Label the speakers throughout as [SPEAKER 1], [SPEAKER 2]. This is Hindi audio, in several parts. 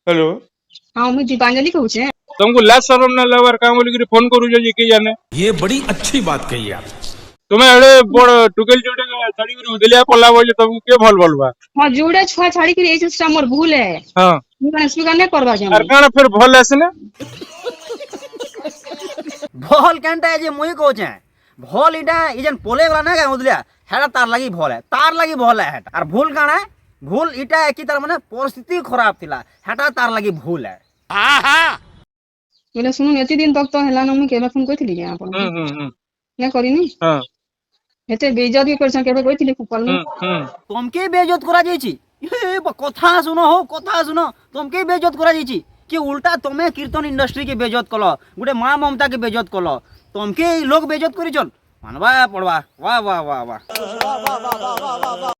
[SPEAKER 1] हेलो।
[SPEAKER 2] हाँ मुझे दीपांजलि कहूँ छे।
[SPEAKER 1] तुमको लाज शरम ना लवर काम बोली कि फोन करू जे के जाने
[SPEAKER 3] ये बड़ी अच्छी बात कही आप।
[SPEAKER 1] तुम्हें एड़े बड़ टुकेल जोड़े छाड़ी कर उदलिया पल्ला बोले तुमको के भल भलबा।
[SPEAKER 2] हाँ जोड़े छुआ छाड़ी कर एई सिस्टम मोर भूल है।
[SPEAKER 1] हां
[SPEAKER 2] मैं स्वीकार नहीं करबा जे
[SPEAKER 1] आर काना फिर भल आसने
[SPEAKER 4] भल केनटा जे मुई कहछे भल इटा इजन पोले वाला ना का उदलिया हेडा तार लगी भल है तार लगी भल है हेटा। और भूल काना है भूल इटा है कि तार माने परिस्थिति खराब थिला हेटा तार लगी भूल है।
[SPEAKER 2] बोले सुन एती दिन तक तो हला न मुई केबे फोन कइथिली जे आपन ना करिनी।
[SPEAKER 1] हां
[SPEAKER 2] एते बेइज्जत भी करछन केबे कइथिली कुपल में।
[SPEAKER 4] तुमके बेइज्जत करा जाईची ए कथा सुनो हो कथा सुनो तुमके बेइज्जत करा जाईची कि उल्टा तुम्हें कीर्तन इंडस्ट्री के बेइज्जत कलो गुटे मां ममता के बेइज्जत कलो तुमके लोग बेइज्जत करी चल मानवा पड़वा वाह वाह वाह वाह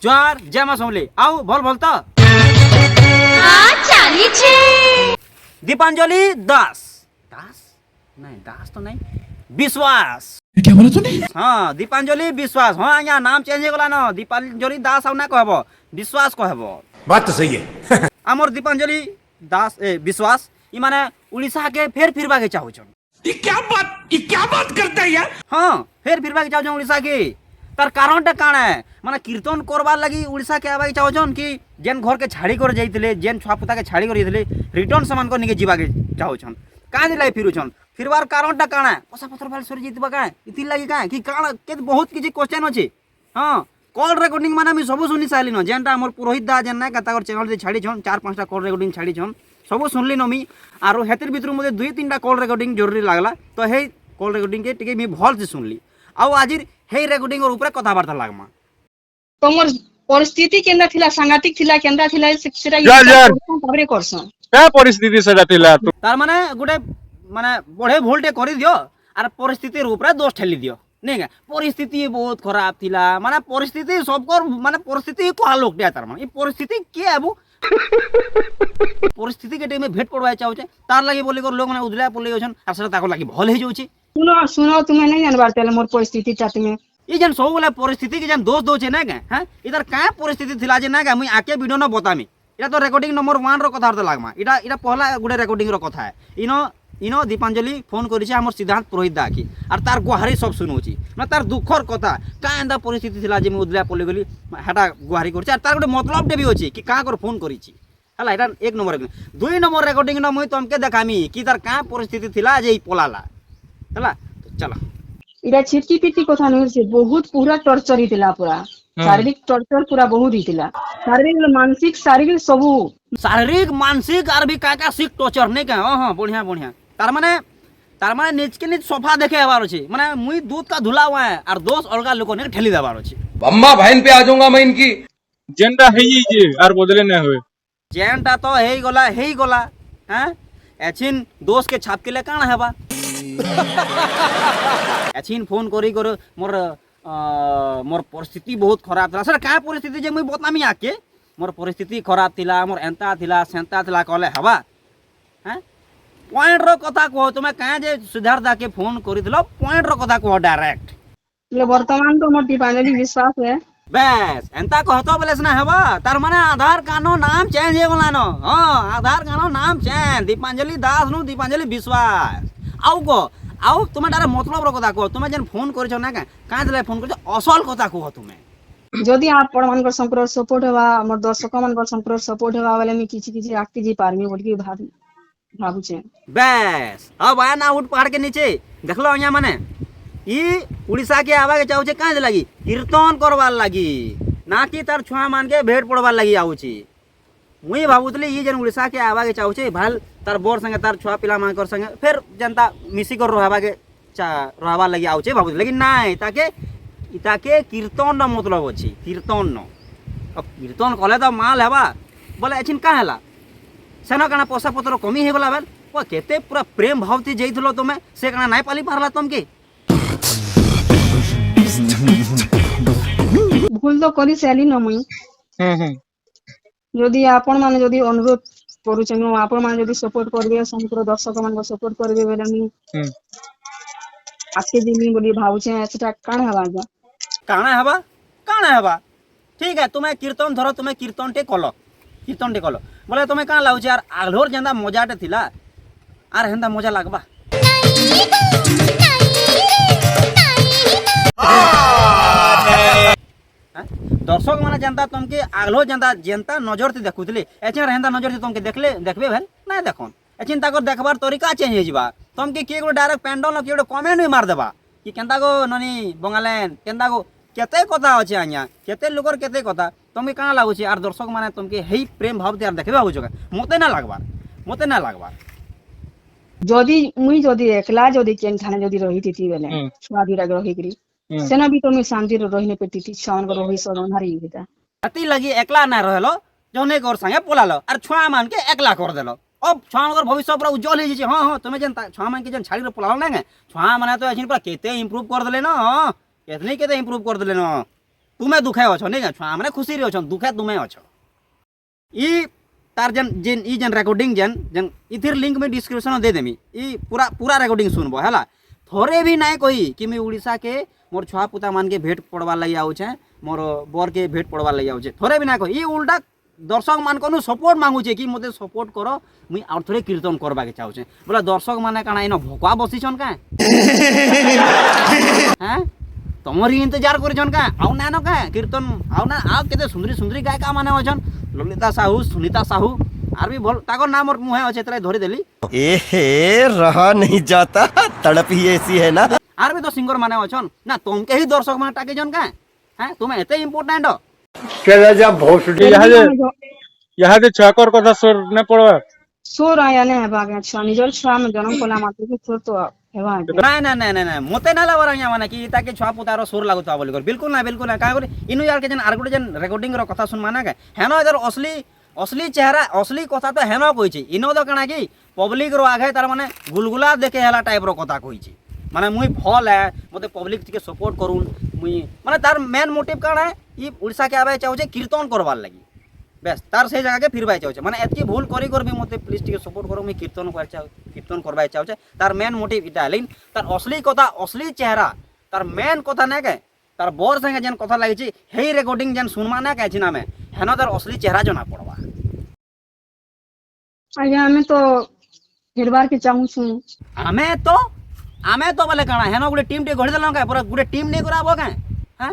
[SPEAKER 4] चार जय मां समले आओ भल भलता दीपांजलि दास दास नहीं दास तो नहीं विश्वास
[SPEAKER 3] क्या बोला तूने?
[SPEAKER 4] हाँ दीपांजलि विश्वास हाँ यहाँ नाम चेंज होगा ना दीपांजलि दास आउ ना कहबो विश्वास कहबो।
[SPEAKER 3] बात तो सही है।
[SPEAKER 4] आमर दीपांजलि दास विश्वास ई माने उड़ीसा के फेर फिरबा के चाहू छन।
[SPEAKER 3] ये क्या बात करता है यार?
[SPEAKER 4] हाँ फेर फिरबा के चाहू छन उड़ीसा के तार कारणटा काण है माने कीर्तन करबार लगी उड़ीसा के आबा के चाहू छन कि जेन घर के छाड़ी कर जाइतले जेन छुआपुता के छाड़ी कर जाइतले रिटर्न सामान को निके जीवा के चाहू छन का दिलाई फिरु छन फिरबार कारणटा काण है पसा पत्र भाल सरी जितबा का इति लागि का कि काण के बहुत किछि क्वेश्चन अछि। हाँ कॉल रेकॉर्डिंग माने मी सब सुनी साइलिनो जेनटा हमर पुरोहित दा जेन ना कतागर चैनल दे छाड़ी छन 4-5टा कॉल रेकॉर्डिंग छाड़ी छन सब सुनली न मी आरो हेतिर भितर मते 2-3टा कॉल रेकॉर्डिंग जरूरी लागला तो हे कॉल रेकॉर्डिंग के टिके मी भल से सुनली आउ आजिर हे रेकॉर्डिंग और ऊपर कथाबार्ता लागमा
[SPEAKER 2] तमर परिस्थिति केंदा थिला सांगातिक थिला केंदा थिला सेटा ताबरे करसन
[SPEAKER 1] का परिस्थिति सेटा थिला
[SPEAKER 4] तार माने गुटे माने बड़े भोल्टे करि दियो आर परिस्थिति ऊपर दोष ठेली दियो नहीं का परिस्थिति बहुत खराब थिला माने परिस्थिति सबकर माने परिस्थिति कोहा लोकटे तार माने ई परिस्थिति के आबू परिस्थिति के टाइम में भेट पड़वा चाहू छे तार लागि बोली कर लोग माने उदला पल्ले छन आर सेटा ताको लागि भल हे जाउची।
[SPEAKER 2] सुनो सुनो तुम्हें नहीं जानबार तेल मोर परिस्थिति चाहते में
[SPEAKER 4] ई जन सब वाला परिस्थिति के जन दोष दो छे ना का हां इधर का परिस्थिति थिला जे ना का मुई आके वीडियो न बतामी इटा तो रेकॉर्डिंग नंबर 1 रो कथा लागमा इटा इटा पहला गुडे रेकॉर्डिंग रो कथा है इनो दीपांजलि फोन करिছে हमर सिद्धांत पुरोहित दा की आर तार गुहारी सब सुनोची ना तार दुखर कथा का एंदा परिस्थिति थिला जे मु उदला पल्ले गली हेटा गुहारी करछ आर तार गुटे मतलब डे भी होची कि का कर फोन करिछि हला एटा 1 नंबर 2 नंबर रेकॉर्डिंग न मुई तुमके देखामी कि तार का परिस्थिति थिला जे पलाला हला तो चला
[SPEAKER 2] इरा छिटकी पिटकी कथा नहीं से बहुत पूरा टॉर्चर हितला पूरा शारीरिक टॉर्चर पूरा बहुत हितला शारीरिक मानसिक शारीरिक सबू
[SPEAKER 4] शारीरिक मानसिक आर भी का सिक टॉर्चर नहीं का हां बढ़िया बढ़िया तार माने नीच के नीच सोफा देखे हबार अछि माने मुई दूध का धुला हुआ है और दोस्त अलगा लोगों ने ठेली देबार अछि
[SPEAKER 3] अम्मा बहन पे आ जाऊंगा मैं इनकी
[SPEAKER 1] जेंडा है ये जे आर बदले ना होए
[SPEAKER 4] जेनटा तो हेई गला हैं एचिन दोस्त के छाप के ले काण हेबा एचिन फोन करी कर मोर मोर परिस्थिति बहुत खराब था सर का परिस्थिति जे मुई बतामी आके मोर परिस्थिति खराब थिला मोर एंता थिला सेंता थिला कहले हवा हैं पॉइंट रो कथा कहो तुमे काहे जे सिद्धार्थ के फोन करि दिलो पॉइंट रो कथा कहो डायरेक्ट
[SPEAKER 2] ले वर्तमान तो मोर दीपांजलि विश्वास है
[SPEAKER 4] बस एंता कहतो बोलेस ना हवा तार माने आधार कानो नाम चेंज हे गला न हां आधार कानो नाम चेंज दीपांजलि दास नु दीपांजलि विश्वास आउ तुमे डारे मतलब रो कथा कहो तुमे जेन फोन करिछो ना काहे दिले फोन करिछो असल कथा कहो तुमे
[SPEAKER 2] जदि आप मान कर संपर्क सपोर्ट हेबा हमर दर्शक मान कर संपर्क सपोर्ट हेबा वाले में किछि आक्ति जी पारमी बोलकी भाबु छे
[SPEAKER 4] बस अब आया ना उठ पहाड़ के नीचे देखलो यहाँ माने ई उड़ीसा के आवा के चाहू छे काहे लागि कीर्तन करवार लागि ना कि तार छुआ मान के भेट पड़वार लागि आउ छी मुई भाबुतली ई जन उड़ीसा के आवा के चाहू छे भाल तार बोर संगे तार छुआ पिला मान कर संगे फिर जनता मिसी कर रहबा के रहबा लागि आउ छे भाबुतली लेकिन नाही ताके कीर्तन न मतलब अछि कीर्तन न अब कीर्तन कले तो माल हेबा बोले एछिन का हला सेना काना पैसा पत्र कमी हे गला बेल ओ केते पूरा प्रेम भाव थी जइथलो तुमे से काना नाही पाली पारला तुमके
[SPEAKER 2] भूल तो करी साली न मुई जदि आपण माने जदि अनुरोध करूछन आपण माने जदि सपोर्ट करबे समग्र दर्शक मान को सपोर्ट करबे बेले मी आके दिनी बोली भाबुछे एटा काना हवा ठीक है तुम्हें कीर्तन धरो तुम्हें कीर्तन टे कलो
[SPEAKER 4] কীর্তনটি কল বলে তুমি কাঁ লাগুছে আর আঘলোর যেন্তা মজাটে থিলা আর হেন্তা মজা লাগবা দর্শক মানে যেন্তা তোমাকে আঘলো যেন্তা যেন্তা নজরতে দেখুলে এছাড়া হেন্তা নজরতে তোমাকে দেখবে ভেল না দেখুন এছিন তাকর দেখবার তরিকা চেঞ্জ হয়ে যাবা তোমাকে কিଏ ଗୋଟେ ডাইরেক্ট প্যান্ডল কিଏ ଗୋଟେ কমেন্ট ବି মারদেবা কি কেন্তা গো ননি বঙ্গালেন কেন্তা গো কেতে কথা আছে আজ্ঞা কেতে লোকর কেতে কথা তুমি কাଣା লাগুছে আর দর্শক মানে তোমাকে হেই প্রেম ভাব দিয়ে আর দেখবে ভাবুছ মতে না লাগবার
[SPEAKER 2] যদি মুই যদি একলা যদি কেনখানে যদি রহিতি বেলে ছুয়া দুইটা রহিকরি সেনা ବି তুমি শান্তিরে রহিনে পেটিতি ছুয়ানকে রহি সদন হারি গিতা
[SPEAKER 4] এতি লাগি একলা না রহলো জনে কর সঙ্গে পলালো আর ছুয়া মানকে একলা কর দেলো अब छुआर भविष्य पूरा उज्जवल हो जाए हाँ तुम्हें जेन छुआ मान के जेन छाड़ी पलाल ना छुआ मैंने तो ऐसे पूरा केते इम्प्रूव कर देले न केतने केते इम्प्रूव कर देले न तुम्हें दुखे अच्छो नहीं छुआ मैंने खुशी रही अच्छो दुखे तुम्हें अच्छो ई तार जेन जेन ई जेन रेकॉर्डिंग जेन जेन इथिर लिंक में डिस्क्रिप्शन दे देमी ई पूरा रेकॉर्डिंग सुनबो हैला थोड़े भी नहीं कही कि मैं उड़ीसा के मोर छुआ पुता मान के भेंट पड़वा लगी आउछे मोर बर के भेंट पड़वा लगी आउछे थोड़े भी नहीं कही ई उल्टा दर्शक मान को सपोर्ट मांगुचे कि मते सपोर्ट करो मुई और थोड़े कीर्तन करबा के चाहूचे बोला दर्शक माने काना इनो भोका बसिछन का हैं तमरी इंतजार करिछन का आउ ना न का कीर्तन आउ ना आ केते सुंदरी सुंदरी गायिका माने अछन ललिता साहू सुनीता साहू आर भी बोल ताको नाम और मुहे अछे तले धरि देली
[SPEAKER 5] एहे रहा नहीं जाता तड़प ही ऐसी है ना
[SPEAKER 4] आर भी तो सिंगर माने अछन ना तुमके ही दर्शक माने टाके जन का हैं तुम्हें एते इंपोर्टेंट हो
[SPEAKER 1] केला जा भोसडी यहाँ से छाकर कथा सोर ने पड़वा
[SPEAKER 2] सोर आया ने हेबा के छुआ निजर छुआ में जन्म कोला मात्र के सोर तो हेबा
[SPEAKER 4] ना मते ना लावर आया माने कि ताके छुआ पुतारो सोर लागुता बोली कर बिल्कुल ना का करे इनु यार के जन आर गुटे जन रिकॉर्डिंग रो कथा सुन माना के हेनो इधर असली चेहरा असली कथा तो हेनो कहिछि इनो तो कना कि पब्लिक रो आगे तार माने गुलगुला देखे हला टाइप रो कथा कहिछि माने मुई भल है मते पब्लिक के सपोर्ट करूं मुई माने तार मेन मोटिव काना है ई उड़ीसा के आबे चाहूचे कीर्तन करबार लागि बेस तार से जगह के फिरबाई चाहूचे माने एतकी भूल करी कर भी मते प्लीज टिके सपोर्ट करो मुई कीर्तन करबाई चाहूचे तार मेन मोटिव इटा लेकिन तार असली कथा असली चेहरा तार मेन कथा ना के तार बोर संगे जेन कथा लागि छी हेई रिकॉर्डिंग जेन सुनमा ना के छिना में हेनो तार असली चेहरा जना पड़वा
[SPEAKER 2] आया हमें तो फिरबार के चाहू छु आमे तो बोले काना हेनो गुटे टीम टे गढी देलन का पूरा गुटे टीम नहीं कराबो का हैं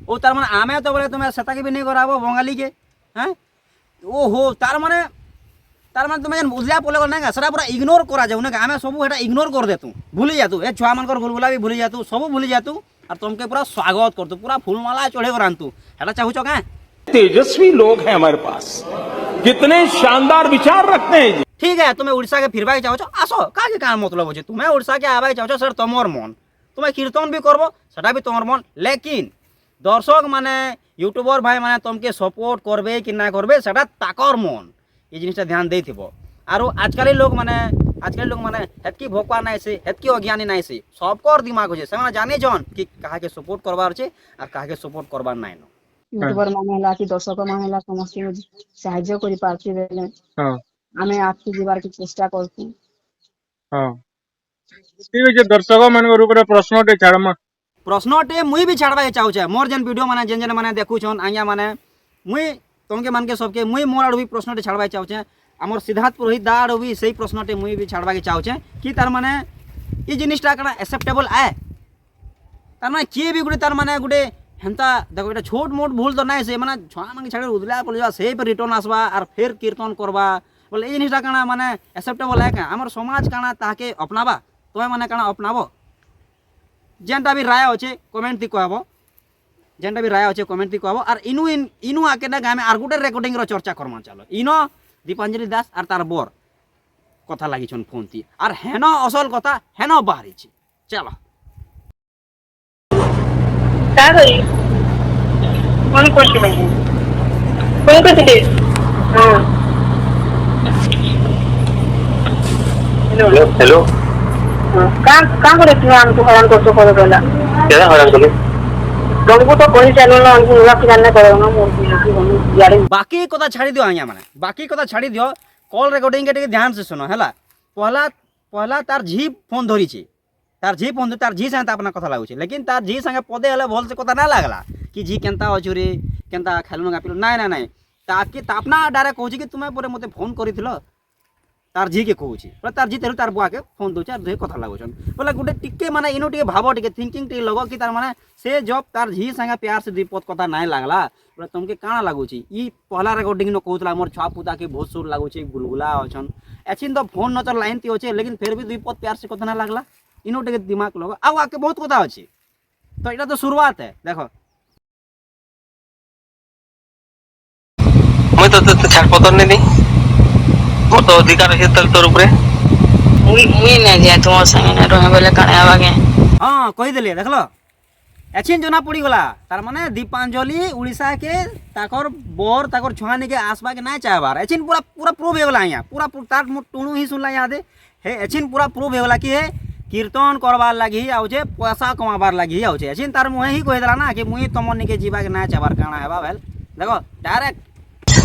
[SPEAKER 2] ओ तार माने आमे तो बोले तुम्हें सेता के भी नहीं कराबो बंगाली के हैं ओहो तार माने तुम्हें जन बुझला पोले ना का सरा पूरा इग्नोर करा जाऊ ना आमे सब हेटा इग्नोर कर दे तू भूली जा तू ए छुआ मानकर गुलगुला भी भूली जा तू सब भूली जा तू और तुमके पूरा स्वागत कर तू पूरा फूलमाला चढ़े करान तू हेटा चाहू छो का
[SPEAKER 6] तेजस्वी लोग हैं हमारे पास कितने शानदार विचार रखते हैं जी
[SPEAKER 4] ठीक है तुम्हें उड़ीसा के फिरबाई चाहो आसो का मतलब हो तुम्हें उड़ीसा के आबाई चाहो सर तुमर मन तुम्हें कीर्तन भी करबो सेटा भी तुमर मन लेकिन दर्शक माने यूट्यूबर भाई माने तुमके सपोर्ट करबे कि ना करबे सेटा ताकर मन ये जिनिसटा ध्यान देथिबो आरो आजकल लोग माने हेतकी भोकवा नाइ से हेतकी अज्ञानी नाइ से सबकर दिमाग होजे से माने जाने जन कि काहा के सपोर्ट करबार छे और काहा के सपोर्ट करबार नाइ न
[SPEAKER 2] यूट्यूबर मानेला कि दर्शक मानेला समस्त साहाय्य करि पारछि बेले
[SPEAKER 1] हां
[SPEAKER 2] आमे आपकी जीवार की चेष्टा करछु
[SPEAKER 1] हां ठीक है दर्शक मान ऊपर प्रश्नटे छाड़मा
[SPEAKER 4] प्रश्नटे मुई भी छाड़बा चाहू छे मोर जेन वीडियो माने जेन माने देखु छन आज्ञा माने मुई तुमके मान के सबके मुई मोर आडू भी प्रश्नटे छाड़बा चाहू छे हमर सिद्धार्थ पुरोहित दा आडू भी सही प्रश्नटे मुई भी छाड़बा के चाहू छे कि तार माने ई जिनिसटा कना एक्सेप्टेबल आए तार माने किए भी गुटे तार माने गुटे हेंता देखो एटा छोट मोट भूल तो नाइ से माने छुआ मान के छाड़े उदला पड़वा से पे रिटर्न आसबा और फिर कीर्तन करबा बोले ये जिनिसटा काना माने एक्सेप्टेबल है का हमर समाज काना ताके अपनाबा तोय माने काना अपनाबो जेनटा भी राय होचे कमेंट ती कहबो जेनटा भी राय होचे कमेंट ती कहबो और इनु आके ना गामे आर गुटे रेकॉर्डिंग रो चर्चा करमा चलो इनो दीपांजलि दास और तार बोर कथा लागि छन फोन ती और हेनो असल कथा हेनो बाहरी छी चलो
[SPEAKER 7] का करी फोन करते हां हेलो
[SPEAKER 8] हेलो
[SPEAKER 7] का करे तू हमको हैरान करतो करो बोला
[SPEAKER 8] क्या हैरान करे
[SPEAKER 7] तुमको तो कोई चैनल ना हमको रख जानना करो ना मोर यार
[SPEAKER 4] बाकी कथा छाड़ी दियो आया माने बाकी कथा छाड़ी दियो कॉल रिकॉर्डिंग के ध्यान से सुनो हैला पहला तार झी फोन धरी छी तार झी संगे अपना कथा लागुचे लेकिन तार झी संगे पदे हले भल से कथा ना लागला कि झी केनता अछुरे केनता खेलनु गापिलो नाइ
[SPEAKER 2] ତାକେ ତାପନା ଡାଇରେକ୍ଟ କହୁଛି କି ତୁମେ ପରେ ମୋତେ ଫୋନ୍ କରିଥିଲ ତାର ଝିକେ କହୁଛି ବୋଲେ ତାର ଝି ତେରୁ ତାର ବୁଆକେ ଫୋନ୍ ଦଉଛି ଆର୍ ଦୁହେ କଥା ଲାଗୁଛନ୍ ବୋଲେ ଗୋଟେ ଟିକେ ମାନେ ଇନୁ ଟିକେ ଭାବ ଟିକେ ଥିଙ୍କିଂ ଟିକେ ଲଗ କି ତାର ମାନେ ସେ ଜବ୍ ତାର ଝି ସାଙ୍ଗେ ପ୍ୟାର ସେ ଦୁଇ ପଦ କଥା ନାଇଁ ଲାଗଲା ବୋଲେ ତମକେ କାଣା ଲାଗୁଛି ଇ ପହଲା ରେକର୍ଡିଂ ନ କହୁଥିଲା ମୋର ଛୁଆ ପୁତାକେ ବହୁତ ସୁର ଲାଗୁଛି ଗୁଲଗୁଲା ଅଛନ୍ ଏଛିନ୍ ତ ଫୋନ୍ ନ ତୋର ଲାଇନ୍ ତି ଅଛେ ଲେକିନ ଫେର ବି ଦୁଇ ପଦ ପ୍ୟାର ସେ କଥା ନା ଲାଗଲା ଇନୁ ଟିକେ ଦିମାଗ ଲଗ ଆଉ ଆକେ ବହୁତ କଥା ଅଛି ତ ଏଇଟା ତ शुरुआत है ଦେଖ
[SPEAKER 8] मुई तो छाड़पत्र नहीं दी मोर तो अधिकार है तोर ऊपर
[SPEAKER 7] मुई नहीं जाए तुम संगे ना रहे बोले कणे आवागे
[SPEAKER 2] हाँ कही देले देखलो एछिन जना पड़ी गला तार माने दीपांजलि उड़ीसा के ताकर बोर ताकर छुआने के आसबा के ना चाहबार एछिन पूरा पूरा प्रूव हो गला यहाँ पूरा तार टुणु ही सुनला यहाँ दे हे एछिन पूरा प्रूव हो गला कि हे कीर्तन करबार लगी आउछे पैसा कमाबार लगी आउछे एछिन तार मुहे ही कहि देला ना कि मुई तमन के जीवा के ना चाहबार काना हेबा भेल देखो डायरेक्ट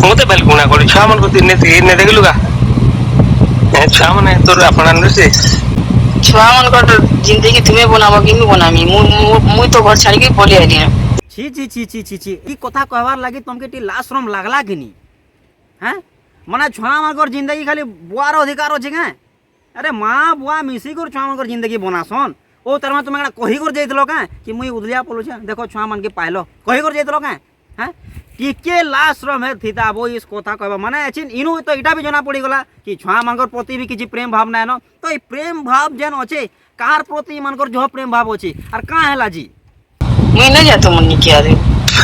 [SPEAKER 8] मते बेल गुना कर छुआ मन को तीन ने देखलुगा छुआ मन तोर अपन से
[SPEAKER 7] छुआ मन को जिंदगी तुम्हें बनाबो कि मैं बनामी मुई तो घर छाड़ी के पले आइली
[SPEAKER 2] छी छी छी छी छी छी ई कथा कहबार लगी तुमके टी लास्ट रम लागला कि नी हैं माने छुआ मन जिंदगी खाली बुआर अधिकार अछि के अरे माँ बुआ मिसी कर छुआ मन जिंदगी बनासन ओ तार तुम कही कर जाइतलो का कि मुई उदलिया पलुछे देखो छुआ मन के पाइलो कही कर जाइतलो का हैं टिके लास्ट रम है थिता बो इस कथा कहबा माने एछिन इनु तो इटा भी जना पड़ी गला कि छुआ मन प्रति भी किछि प्रेम भाव नाय न तो ई प्रेम भाव जेन अछि कार प्रति मन जो प्रेम भाव अछि आर का हैला जी
[SPEAKER 7] मुई नहीं जातो मुन्नी किया दे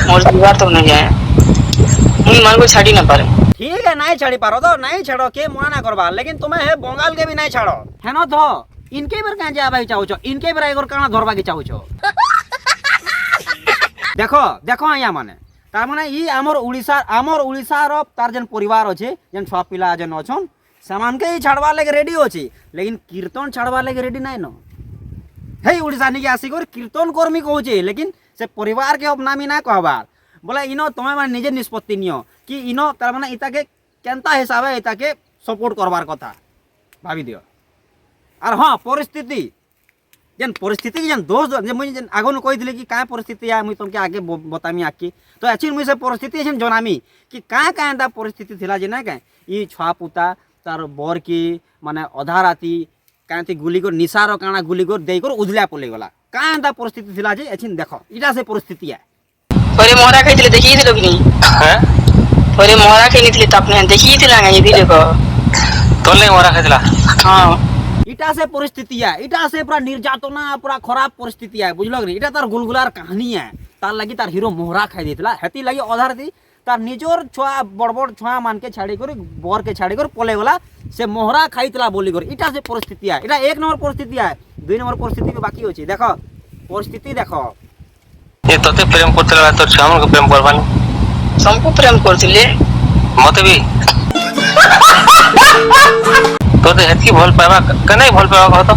[SPEAKER 7] मोर दीवार तो नहीं जाए मुई मन को छाड़ी ना पारे
[SPEAKER 2] ठीक है नहीं छाड़ी पारो तो नहीं छाड़ो के मना ना करबा लेकिन तुम्हें है बंगाल के भी नहीं छाड़ो है न तो इनके बेर कहां जाबा चाहो छो इनके बेर एगोर काना धरबा के चाहो छो देखो देखो यहाँ माने तार माने ई हमर उड़ीसा रो तार जन परिवार अछि जन छुआ पिला जन अछन सामान के ही छाड़वा लेके रेडी अछि लेकिन कीर्तन छाड़वा लेके रेडी नहीं न हे उड़ीसा नि के आसी कर कीर्तन कर्मी कहूचे लेकिन से परिवार के अपनामी ना कहबार बोले इनो तुम्हें माने निजे निष्पत्ति नियो कि इनो तार माने इता के केनता हिसाबे इता के सपोर्ट करबार कथा भाबी दियो और हाँ परिस्थिति जन परिस्थिति जन दोष जे मुई जन आगो न कहिदिले कि का परिस्थिति आ मुई तुमके आगे बतामी आकी तो एछिन मुई से परिस्थिति जन जनामी कि का एंता परिस्थिति थिला जे ना का ई छुआ पुता तार बर की माने अधा राती कांती गुली को निसारो काना गुली को देई कर उदलिया पले गला का एंता परिस्थिति थिला जे एछिन देखो इटा से परिस्थिति है
[SPEAKER 7] थोड़े मोहरा खाइथिले देखि थिलो कि नहीं
[SPEAKER 8] हैं
[SPEAKER 7] थोड़े मोहरा खाइथिले त अपने देखि थिला ये वीडियो को
[SPEAKER 8] तोले मोरा खजला
[SPEAKER 7] हां
[SPEAKER 2] इटा से परिस्थिति है इटा से पूरा निर्यातना पूरा खराब परिस्थिति है बुझलो कि इटा तार गुलगुलार कहानी है तार लगी तार हीरो मोहरा खाई देतला हेती लगी अधार थी तार निजोर छुआ बड़ बड़ छुआ मान के छाड़ी कर बर के छाड़ी कर पले गला से मोहरा खाईतला बोली कर इटा से परिस्थिति है इटा एक नंबर परिस्थिति है दुई नंबर परिस्थिति में बाकी होची देखो परिस्थिति देखो
[SPEAKER 8] ये तोते प्रेम करतला तोर छुआ मन को प्रेम करबानी
[SPEAKER 7] सबको प्रेम करथिले
[SPEAKER 8] मते भी तोते हेतकी भल पावा कने भल पावा कह तो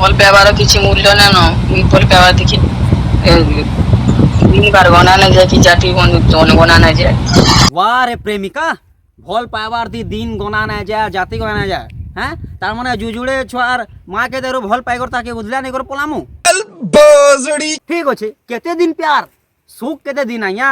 [SPEAKER 7] भल पावार किछि मूल्य ना न भल पावा देखि दिन बार गना ना जाय कि जाति जोन गना ना जाय
[SPEAKER 2] वाह रे प्रेमिका भल पावार दी दिन गना ना जाय जाति गना ना जाय हैं तार माने जुजुड़े छुआर मां के देरो भल पाइगर ताके उजला नै कर पलामु
[SPEAKER 5] बोजड़ी
[SPEAKER 2] ठीक अछि केते दिन प्यार सुख केते दिन आया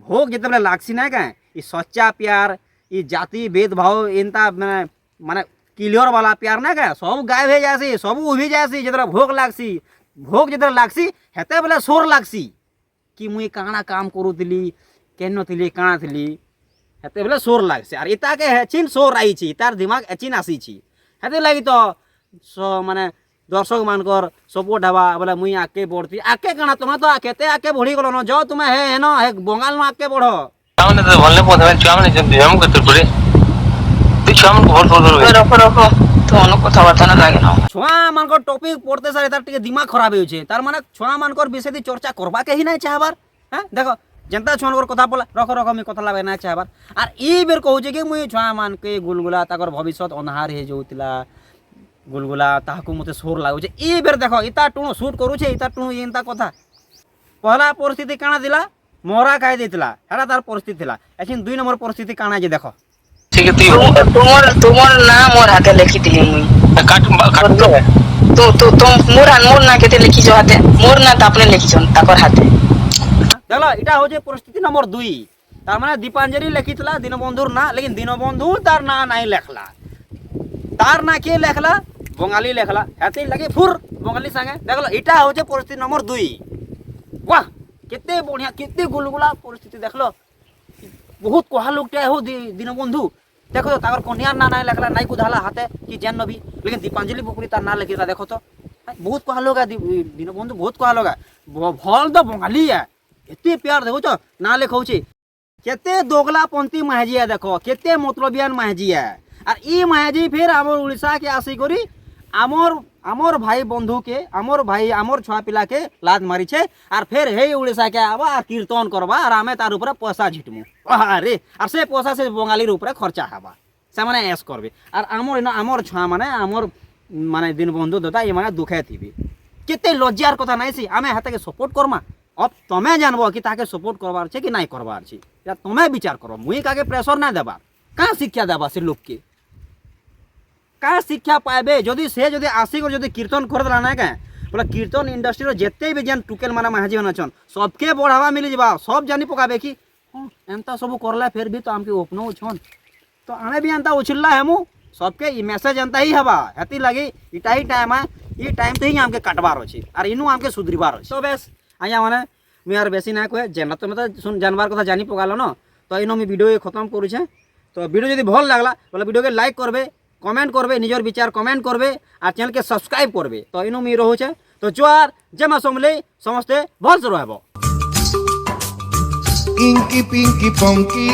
[SPEAKER 2] भोग जेतबे लागसी ना का ई सच्चा प्यार ई जाति भेदभाव एनता माने क्लियर वाला प्यार ना का सब गायब हो जासी सब उभी जासी जेतरा भोग जेतरा लागसी हेते बेले सोर लागसी कि मुई काना काम करूतिली केनो थिली काना थिली हेते बेले सोर लागसी आर इता के हेचिन सोर आई छी तार दिमाग एचिन आसी छी हेते लागि तो सो माने दर्शक मानकर सपोर्ट हवा बोले मुई आके बढ़ती आके काना तुम तो केते आके बढ़ी गलो न जो तुम है न है बंगाल न आके बढ़ो
[SPEAKER 8] हमने तो भलने पोथमे छुआ मन जब हम करते पड़े तू छुआ मन को भल फोर
[SPEAKER 7] रखो रखो तो अनु कथा बार्ता ना लागे ना
[SPEAKER 2] छुआ मानकर टॉपिक पढ़ते सारे तार टिके दिमाग खराब हो छे तार माने छुआ मानकर विषय दी चर्चा करबा के ही नहीं चाहबार हैं देखो जनता छुआ मानकर कथा बोला रखो रखो मी कथा लागे ना चाहबार आर ई बेर कहू जे कि मुई छुआ मान के गुलगुला ताकर भविष्य अन्हार हे जोतिला गुलगुला ताहाकू मते सोर लागो छे ई बेर देखो इता टुणो शूट करू छे इता टुणो एंता कथा पहला परिस्थिति काना दिला मोहरा खाई देतिला हेडा तार परिस्थिति थिला एखिन दुई नंबर परिस्थिति काना जे देखो
[SPEAKER 8] ठीक है
[SPEAKER 7] तुमर नाम मोर हाथे लिखि दिली मुई
[SPEAKER 8] काट
[SPEAKER 7] तुम मोर ना केते लिखि जो हाथे मोर ना त अपने लिखि छन ताकर हाथे
[SPEAKER 2] चलो इटा हो जे परिस्थिति नंबर 2 तार माने दीपांजलि लिखितला दीनबंधुर ना, लेकिन दीनबंधु तार ना नहीं लेखला, तार ना के लेखला बंगाली लेखला, हेती लगे फुर बंगाली संगे देखलो इटा होचे परिस्थिति नंबर 2। वाह केते बढ़िया केते गुलगुला परिस्थिति देखलो, बहुत कोहा लोकटा हो दीनबंधु देखो तो ताकर कन्या ना नहीं लेखला, नहीं कुदाला हाथे कि जेन भी, लेकिन दीपांजलि पुकुरी तार ना लिखिला देखो तो बहुत कोहा लोग दीनबंधु बहुत कोहा लोग भल तो बंगाली है, एते प्यार देखो तो ना लिखौछि केते दोगलापंथी महजी है, देखो केते मतलबियान महजी है। और ई महजी फिर आमर उड़ीसा के आसी करी आमर भाई बंधु के आमर भाई आमर छुआ पिला के लाद मारी छे, और फिर हे उड़ीसा के आवा और कीर्तन करबा और आमे तार ऊपर पैसा झिटमु अरे और से पैसा से बंगाली ऊपर खर्चा हवा से माने ऐस करबे। और आमर छुआ माने आमर माने दीनबंधु दादा ये माने दुखे थी केते लज्जार कथा नहीं सी आमे हाथे के सपोर्ट करमा। अब तमें जानबो कि ताके सपोर्ट करबार छे कि नहीं करबार छे, या तमें विचार करो। मुई काके प्रेशर ना देबार, कहाँ शिक्षा देबा से लोग के कहाँ शिक्षा पाइबे जदि से जदि आसिक जदि कीर्तन कर देला ना क्या बोला कीर्तन इंडस्ट्री जिते भी जेन टुकेल माना महाजी होना छन सबके बढ़ावा मिली जावा, सब जानी पकाबे कि एंता सब करला फिर भी तो आमके ओपनो छन तो आमे भी एंता उछल्ला हेमु सबके ई मैसेज एंता ही हवा हेती लगी इटा ही टाइम है, ई टाइम तो ही आमके काटबार अछि और इनु आमके सुधरिबार अछि। तो बेस आया माने मुई आर बेसी ना कहे जेना तो मतलब सुन जानबार कथा जानी पकालो न, तो इनो मी वीडियो खत्म करू छे। तो वीडियो यदि भल लागला बोले वीडियो के लाइक करबे, कमेंट करबे, निजर विचार कमेंट करबे और चैनल के सब्सक्राइब करबे। तो इनो मी रहू छे तो जोहार जय मां समले समस्ते भल से रहबो।
[SPEAKER 9] Inky Pinky Ponky